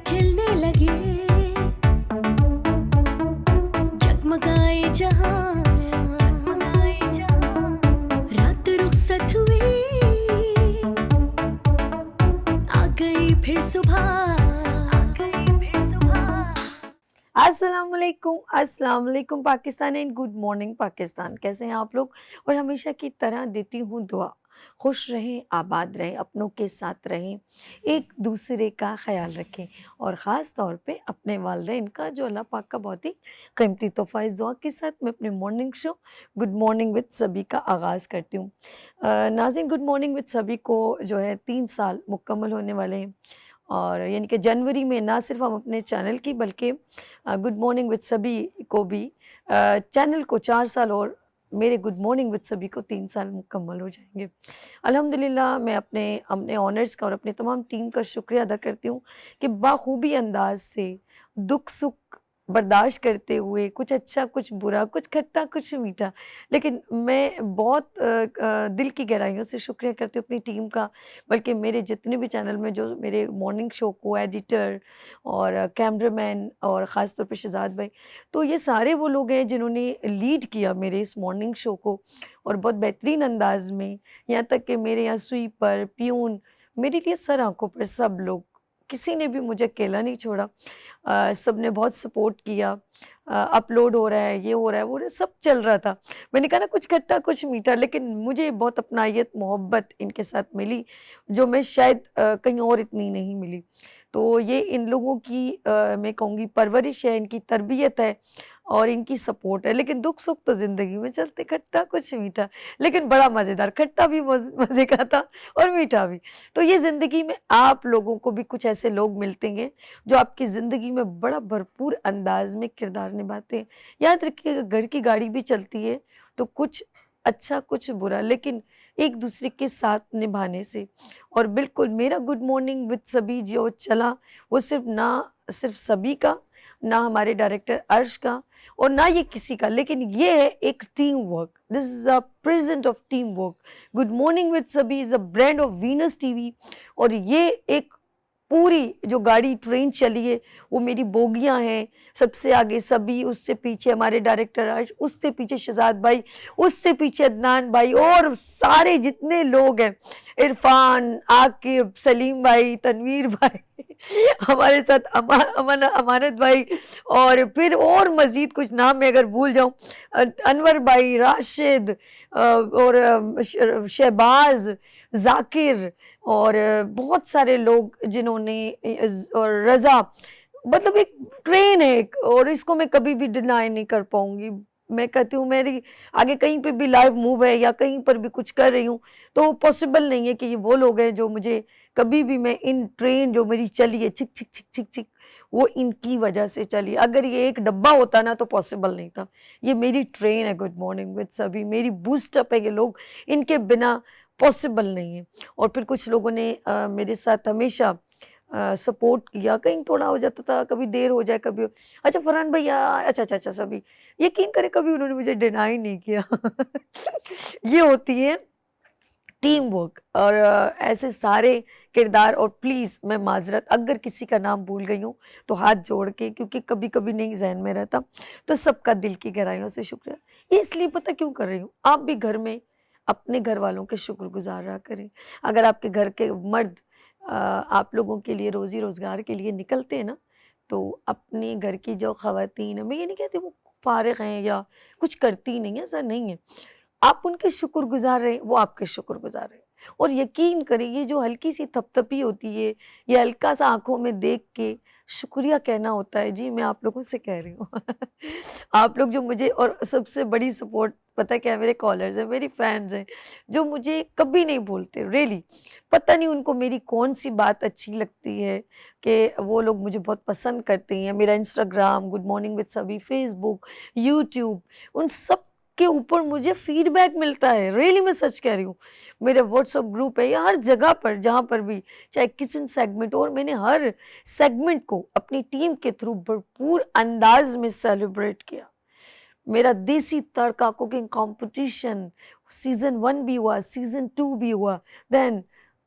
کھلنے لگے جگمگائے جہاں رات رخصت ہوئی آ گئی پھر صبح. السلام علیکم Pakistan and good morning Pakistan. کیسے ہیں آپ لوگ؟ اور ہمیشہ کی طرح دیتی ہوں دعا، خوش رہیں، آباد رہیں، اپنوں کے ساتھ رہیں، ایک دوسرے کا خیال رکھیں، اور خاص طور پہ اپنے والدین کا جو اللہ پاک کا بہت ہی قیمتی تحفہ. اس دعا کے ساتھ میں اپنے morning show good morning with سبھی کا آغاز کرتی ہوں. ناظرین، گڈ مارننگ وتھ سبھی کو جو ہے 3 سال مکمل ہونے والے ہیں، اور یعنی کہ جنوری میں نہ صرف ہم اپنے چینل کی بلکہ گڈ مارننگ وتھ سبھی کو بھی چینل کو 4 سال، اور میرے گڈ مارننگ وتھ سبھی کو 3 سال مکمل ہو جائیں گے. الحمدللہ میں اپنے آنرز کا اور اپنے تمام ٹیم کا شکریہ ادا کرتی ہوں کہ بخوبی انداز سے دکھ سکھ برداشت کرتے ہوئے، کچھ اچھا کچھ برا، کچھ کھٹا کچھ میٹھا، لیکن میں بہت دل کی گہرائیوں سے شکریہ کرتی ہوں اپنی ٹیم کا، بلکہ میرے جتنے بھی چینل میں جو میرے مارننگ شو کو ایڈیٹر اور کیمرہ مین اور خاص طور پہ شہزاد بھائی، تو یہ سارے وہ لوگ ہیں جنہوں نے لیڈ کیا میرے اس مارننگ شو کو، اور بہت بہترین انداز میں، یہاں تک کہ میرے یہاں سویپر، پیون، میرے لیے سر آنکھوں پر سب لوگ، کسی نے بھی مجھے اکیلا نہیں چھوڑا. سب نے بہت سپورٹ کیا. اپلوڈ ہو رہا ہے، یہ ہو رہا ہے، وہ رہا ہے، سب چل رہا تھا. میں نے کہا نا کچھ کھٹا کچھ میٹھا، لیکن مجھے بہت اپنائیت محبت ان کے ساتھ ملی جو میں شاید کہیں اور اتنی نہیں ملی. تو یہ ان لوگوں کی میں کہوں گی پرورش ہے، ان کی تربیت ہے اور ان کی سپورٹ ہے. لیکن دکھ سکھ تو زندگی میں چلتے، کھٹا کچھ میٹھا، لیکن بڑا مزیدار. کھٹا بھی مزے کا تھا اور میٹھا بھی. تو یہ زندگی میں آپ لوگوں کو بھی کچھ ایسے لوگ ملتے ہیں جو آپ کی زندگی میں بڑا بھرپور انداز میں کردار نبھاتے ہیں. یاد رکھیے گا، گھر کی گاڑی بھی چلتی ہے تو کچھ اچھا کچھ برا، لیکن ایک دوسرے کے ساتھ نبھانے سے. اور بالکل میرا گڈ مارننگ وتھ سبھی جو چلا، وہ صرف سبھی کا، نہ ہمارے ڈائریکٹر عرش کا، اور نہ یہ کسی کا، لیکن یہ ہے ایک team work. This is a present of team work. Good morning with سبھی is a brand of Venus TV, اور یہ ایک پوری جو گاڑی ٹرین چلی ہے وہ میری بوگیاں ہیں. سب سے آگے سبھی، اس سے پیچھے ہمارے ڈائریکٹر عرش، اس سے پیچھے شہزاد بھائی، اس سے پیچھے عدنان بھائی، اور سارے جتنے لوگ ہیں، عرفان، عاقب، سلیم بھائی، تنویر بھائی، ہمارے ساتھ امانت بھائی، اور پھر اور مزید کچھ نام میں اگر بھول جاؤں، انور بھائی، راشد، اور شہباز، ذاکر، اور بہت سارے لوگ جنہوں نے، اور رضا. مطلب ایک ٹرین ہے ایک، اور اس کو میں کبھی بھی ڈینائی نہیں کر پاؤں گی. میں کہتی ہوں میری آگے کہیں پہ بھی لائیو موو ہے یا کہیں پر بھی کچھ کر رہی ہوں تو پاسبل نہیں ہے کہ یہ وہ لوگ ہیں جو مجھے کبھی بھی، میں ان ٹرین جو میری چلی ہے چک چک چک چک چک، وہ ان کی وجہ سے چلی. اگر یہ ایک ڈبہ ہوتا نا تو پاسبل نہیں تھا. یہ میری ٹرین ہے گڈ مارننگ وتھ سبھی، میری بوسٹ اپ ہے. یہ لوگ ان کے بنا پاسبل نہیں ہے. اور پھر کچھ لوگوں نے میرے ساتھ ہمیشہ سپورٹ کیا. کہیں تھوڑا ہو جاتا تھا، کبھی دیر ہو جائے، کبھی اچھا فرحان بھیا، اچھا سبھی، یقین کریں کبھی انہوں نے مجھے ڈینائی نہیں کیا. یہ ہوتی ہے ٹیم ورک. اور ایسے سارے کردار. اور پلیز میں معذرت اگر کسی کا نام بھول گئی ہوں تو ہاتھ جوڑ کے، کیونکہ کبھی کبھی نہیں ذہن میں رہتا، تو سب کا دل کی گہرائیوں سے شکریہ. یہ اس لیے پتہ کیوں کر رہی ہوں، آپ بھی گھر میں اپنے گھر والوں کے شکر گزار رہا کریں. اگر آپ کے گھر کے مرد آپ لوگوں کے لیے روزی روزگار کے لیے نکلتے ہیں نا، تو اپنے گھر کی جو خواتین ہیں، میں یہ نہیں کہتی وہ فارغ ہیں یا کچھ کرتی نہیں ہیں، ایسا نہیں ہے. آپ ان کے شکر گزار رہیں، وہ آپ کے شکر گزار رہیں. اور یقین کریں یہ جو ہلکی سی تھپ تھپی ہوتی ہے، یہ ہلکا سا آنکھوں میں دیکھ کے شکریہ کہنا ہوتا ہے. جی میں آپ لوگوں سے کہہ رہی ہوں. آپ لوگ جو مجھے، اور سب سے بڑی سپورٹ پتہ کیا ہے، میرے کالرز ہیں، میری فینز ہیں جو مجھے کبھی نہیں بولتے. ریلی پتہ نہیں ان کو میری کون سی بات اچھی لگتی ہے کہ وہ لوگ مجھے بہت پسند کرتے ہیں. میرا انسٹاگرام گڈ مارننگ وتھ سبھی، فیس بک، یوٹیوب، ان سب کے اوپر مجھے فیڈ بیک ملتا ہے. ریلی میں سچ کہہ رہی ہوں. میرے واٹس ایپ گروپ ہے یا ہر جگہ پر جہاں پر بھی، چاہے کچن سیگمنٹ، اور میں نے ہر سیگمنٹ کو اپنی ٹیم کے تھرو بھرپور انداز میں سیلیبریٹ کیا. میرا دیسی تڑکا کوکنگ کمپٹیشن سیزن 1 بھی ہوا، سیزن 2 بھی ہوا، دین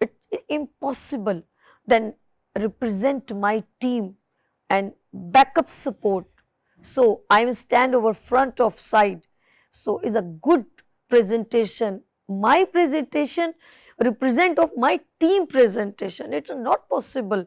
it's impossible then represent my team and backup support. So I will stand over front of side, so is a good presentation, my presentation represent of my team presentation, it's not possible।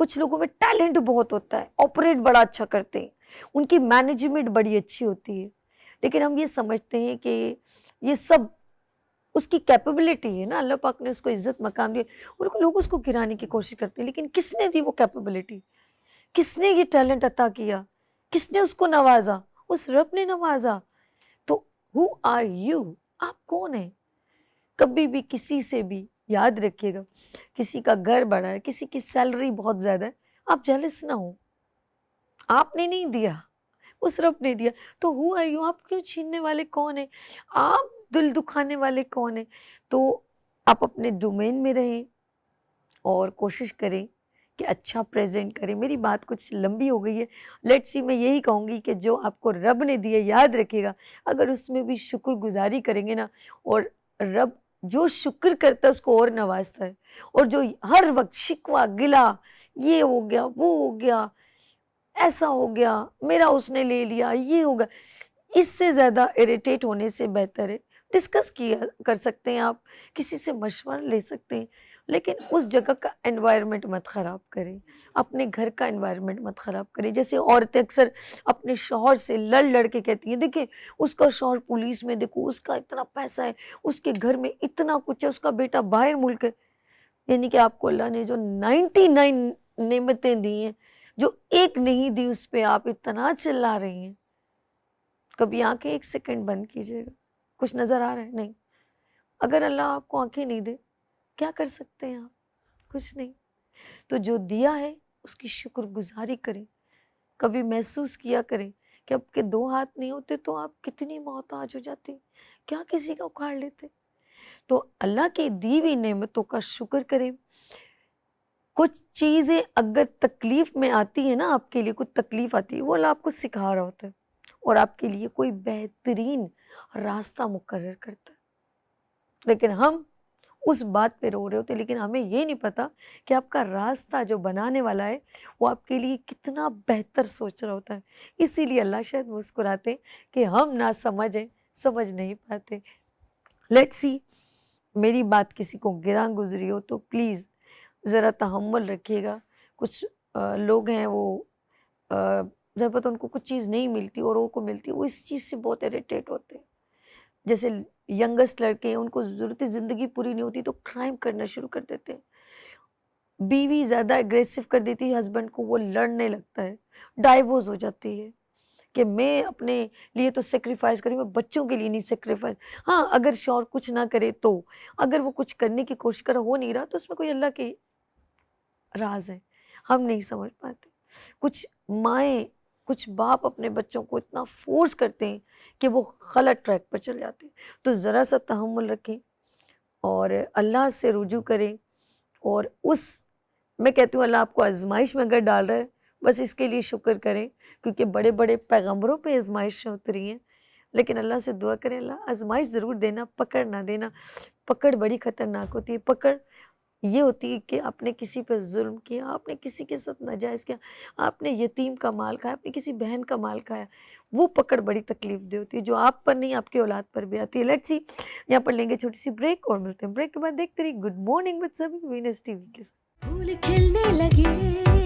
کچھ لوگوں میں talent بہت ہوتا ہے, operate بڑا اچھا کرتے ہیں, ان کی مینجمنٹ بڑی اچھی ہوتی ہے, لیکن ہم یہ سمجھتے ہیں کہ یہ سب اس کی کیپیبلٹی ہے نا, اللہ پاک نے اس کو عزت مقام دی, اور لوگ اس کو گرانے کی کوشش کرتے ہیں. لیکن کس نے دی وہ کیپیبلٹی؟ کس نے یہ ٹیلنٹ عطا کیا؟ کس نے اس کو نوازا؟ اس رب نے نوازا. تو ہو آر یو؟ آپ کون ہیں؟ کبھی بھی کسی سے بھی یاد رکھیے گا, کسی کا گھر بڑا ہے, کسی کی سیلری بہت زیادہ ہے, آپ جیلس نہ ہو. آپ نے نہیں دیا, اس رب نے دیا. تو ہو آر یو؟ آپ کیوں چھیننے والے کون ہیں؟ آپ دل دکھانے والے کون ہیں؟ تو آپ اپنے ڈومین میں رہیں اور کوشش کریں کہ اچھا پریزنٹ کریں. میری بات کچھ لمبی ہو گئی ہے. لیٹس سی, میں یہی کہوں گی کہ جو آپ کو رب نے دیے یاد رکھیے گا, اگر اس میں بھی شکر گزاری کریں گے نا, اور رب جو شکر کرتا ہے اس کو اور نوازتا ہے. اور جو ہر وقت شکوہ گلا, یہ ہو گیا, وہ ہو گیا, ایسا ہو گیا, میرا اس نے لے لیا, یہ ہوگا, اس سے زیادہ اریٹیٹ ہونے سے بہتر ہے ڈسکس کیا کر سکتے ہیں, آپ کسی سے مشورہ لے سکتے ہیں, لیکن اس جگہ کا انوائرمنٹ مت خراب کریں, اپنے گھر کا انوائرمنٹ مت خراب کریں. جیسے عورتیں اکثر اپنے شوہر سے لڑ کے کہتی ہیں, دیکھیں اس کا شوہر پولیس میں, دیکھو اس کا اتنا پیسہ ہے, اس کے گھر میں اتنا کچھ ہے, اس کا بیٹا باہر ملک ہے. یعنی کہ آپ کو اللہ نے جو 99 نعمتیں دی ہیں, جو ایک نہیں دی, اس پہ آپ اتنا چلا رہی ہیں. کبھی آنکھیں ایک سیکنڈ بند کیجیے گا, کچھ نظر آ رہا ہے؟ نہیں. اگر اللہ آپ کو آنکھیں نہیں دے, کیا کر سکتے ہیں آپ؟ کچھ نہیں. تو جو دیا ہے اس کی شکر گزاری کریں. کبھی محسوس کیا کریں کہ آپ کے 2 ہاتھ نہیں ہوتے تو آپ کتنی محتاج ہو جاتے, کیا کسی کا اکھاڑ لیتے. تو اللہ کی دی ہوئی نعمتوں کا شکر کریں. کچھ چیزیں اگر تکلیف میں آتی ہیں نا, آپ کے لیے کچھ تکلیف آتی ہے, وہ اللہ آپ کو سکھا رہا ہوتا ہے اور آپ کے لیے کوئی بہترین راستہ مقرر کرتا ہے. لیکن ہم اس بات پہ رو رہے ہوتے, لیکن ہمیں یہ نہیں پتا کہ آپ کا راستہ جو بنانے والا ہے وہ آپ کے لیے کتنا بہتر سوچ رہا ہوتا ہے. اسی لیے اللہ شاید مسکراتے کہ ہم نہ سمجھیں, سمجھ نہیں پاتے. لیٹس سی, میری بات کسی کو گراں گزری ہو تو پلیز ذرا تحمل رکھیے گا. کچھ لوگ ہیں وہ جب پتہ ان کو کچھ چیز نہیں ملتی اور وہ کو ملتی, وہ اس چیز سے بہت اریٹیٹ ہوتے ہیں. جیسے ینگسٹ لڑکے ہیں, ان کو ضرورت زندگی پوری نہیں ہوتی تو کرائم کرنا شروع کر دیتے ہیں. بیوی زیادہ اگریسو کر دیتی ہے ہسبینڈ کو, وہ لڑنے لگتا ہے, ڈائیورس ہو جاتی ہے کہ میں اپنے لیے تو سیکریفائز کروں, میں بچوں کے لیے نہیں سیکریفائز. ہاں, اگر شوہر کچھ نہ کرے تو, اگر وہ کچھ کرنے کی کوشش کرے ہو نہیں رہا تو اس میں کوئی اللہ کے راز ہے, ہم نہیں سمجھ پاتے. کچھ مائیں, کچھ باپ اپنے بچوں کو اتنا فورس کرتے ہیں کہ وہ غلط ٹریک پر چل جاتے ہیں. تو ذرا سا تحمل رکھیں اور اللہ سے رجوع کریں. اور میں کہتی ہوں اللہ آپ کو آزمائش میں اگر ڈال رہا ہے, بس اس کے لیے شکر کریں, کیونکہ بڑے بڑے پیغمبروں پہ آزمائشیں اتری ہیں. لیکن اللہ سے دعا کریں, اللہ آزمائش ضرور دینا, پکڑ نہ دینا. پکڑ بڑی خطرناک ہوتی ہے. پکڑ یہ ہوتی ہے کہ آپ نے کسی پہ ظلم کیا, آپ نے کسی کے ساتھ ناجائز کیا, آپ نے یتیم کا مال کھایا, آپ نے کسی بہن کا مال کھایا, وہ پکڑ بڑی تکلیف دہ ہوتی ہے, جو آپ پر نہیں آپ کی اولاد پر بھی آتی ہے. لیٹس سی, یہاں پر لیں گے چھوٹی سی بریک اور ملتے ہیں بریک کے بعد. دیکھتے رہیے گڈ مارننگ وتھ سبھی وینس ٹی وی کے ساتھ. پھول کھلنے لگے